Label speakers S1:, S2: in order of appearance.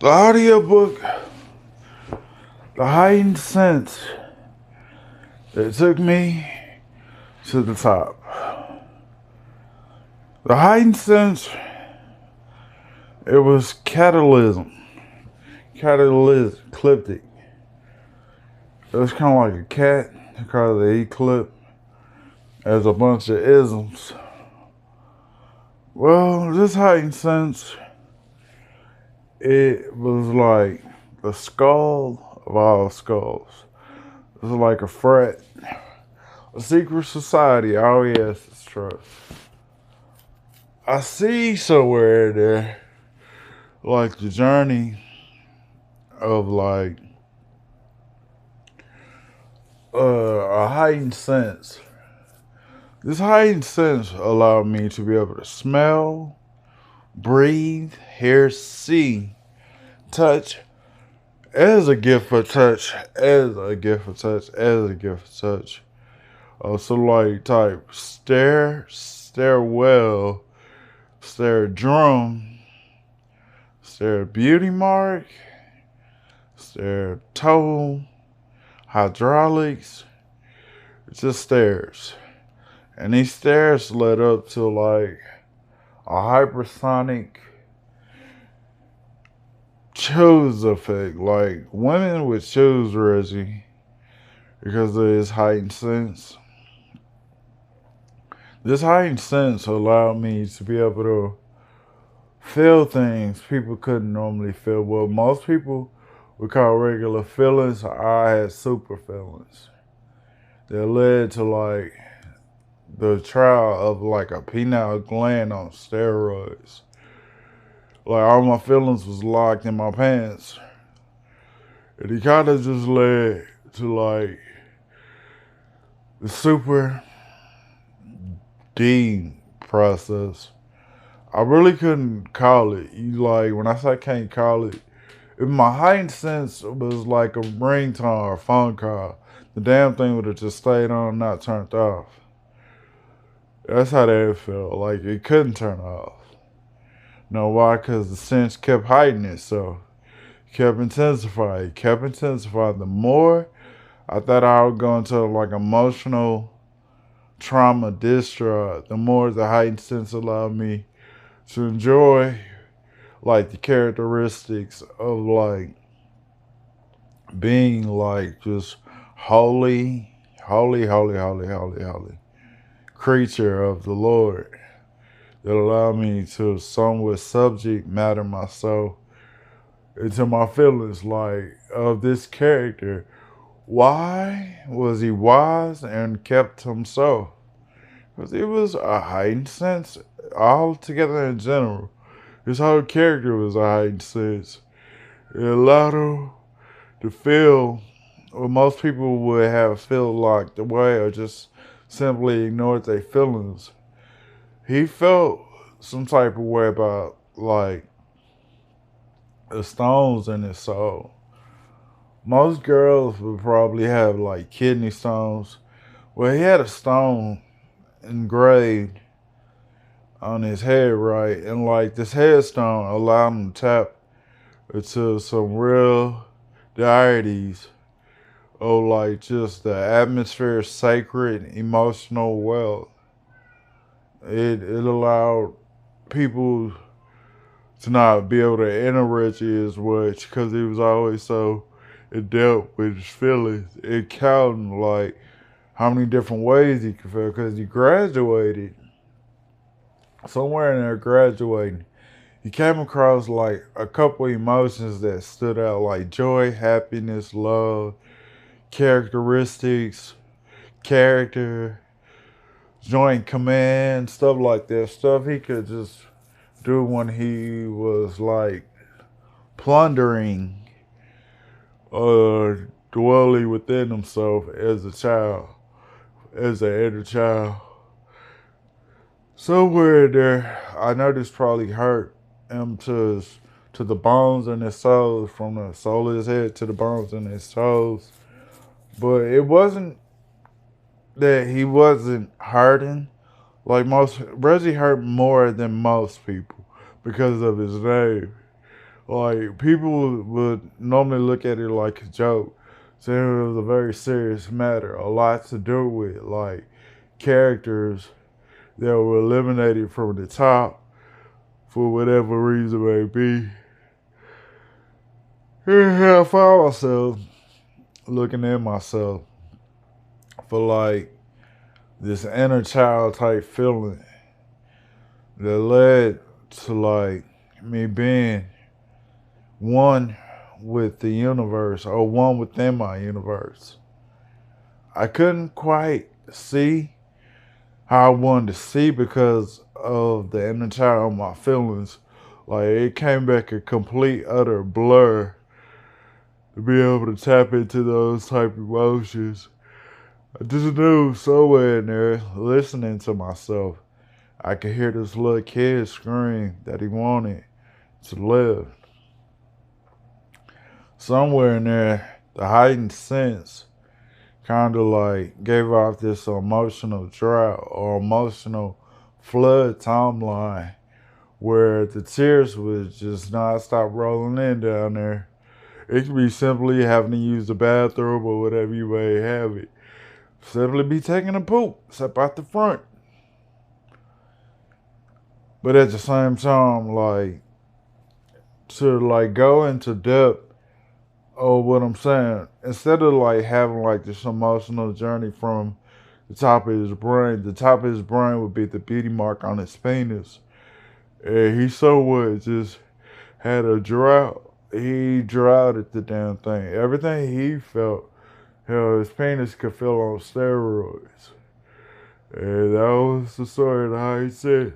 S1: The audiobook, The Heightened Sense, it took me to the top. The heightened sense, it was catalytic. It was kind of like a cat, because the eclipse has a bunch of isms. Well, this heightened sense, it was like the skull of all skulls. It was like a frat, a secret society. Oh yes, it's trust. I see somewhere there, like the journey of like a heightened sense. This heightened sense allowed me to be able to smell, breathe, hear, see, touch, as a gift for touch, as a gift for touch, as a gift for touch. So like type stairwell, stare drum, stare beauty mark, stare toe, hydraulics, just stairs. And these stairs led up to like a hypersonic choose effect. Like women would choose Reggie because of his heightened sense. This heightened sense allowed me to be able to feel things people couldn't normally feel. Well, most people would call regular feelings. I had super feelings that led to like the trial of like a pineal gland on steroids. Like all my feelings was locked in my pants. And it kind of just led to like the super D process. I really couldn't call it. You like when I say I can't call it, if my heightened sense was like a ringtone or a phone call, the damn thing would have just stayed on, not turned off. That's how that felt. Like it couldn't turn off. Know why? Because the sense kept heightening, so it kept intensifying. It kept intensifying. The more I thought I would go into like emotional trauma distraught, the more the heightened sense allowed me to enjoy like the characteristics of like being like just holy creature of the Lord that allowed me to somewhat subject matter myself into my feelings like of this character. Why was he wise and kept himself? Because it was a heightened sense altogether in general. His whole character was a heightened sense. It allowed him to feel what most people would have feel locked away or just simply ignored their feelings. He felt some type of way about like the stones in his soul. Most girls would probably have like kidney stones. Well, he had a stone engraved on his head, right? And like this headstone allowed him to tap into some real deities or like just the atmosphere, sacred emotional wealth. It allowed people to not be able to enter Reggie as much because he was always so in depth with his feelings. It counted like how many different ways he could feel because he graduated. Somewhere in there graduating, he came across like a couple emotions that stood out like joy, happiness, love, characteristics, character, joint command, stuff like that. Stuff he could just do when he was like plundering or dwelling within himself as a child, as an inner child. Somewhere there, I know this probably hurt him to the bones in his soul, from the sole of his head to the bones in his toes. But it wasn't that he wasn't hurting. Like most, Reggie hurt more than most people because of his name. Like, people would normally look at it like a joke. So it was a very serious matter, a lot to do with, like, characters that were eliminated from the top for whatever reason may be. And I found myself looking at myself for, like, this inner child type feeling that led to, like, me being one with the universe or one within my universe. I couldn't quite see how I wanted to see because of the inner child of my feelings. Like, it came back a complete utter blur to be able to tap into those type of emotions. I just knew somewhere in there, listening to myself, I could hear this little kid scream that he wanted to live. Somewhere in there, the heightened sense kind of like gave off this emotional drought or emotional flood timeline where the tears would just not stop rolling in down there. It could be simply having to use the bathroom or whatever you may have it. Simply be taking a poop, step out the front. But at the same time, like, to like go into depth of what I'm saying, instead of like having like this emotional journey from the top of his brain, the top of his brain would be the beauty mark on his penis. And he somewhat just had a drought. He droughted the damn thing. Everything he felt, hell, his penis could feel on steroids. And that was the story of how he said.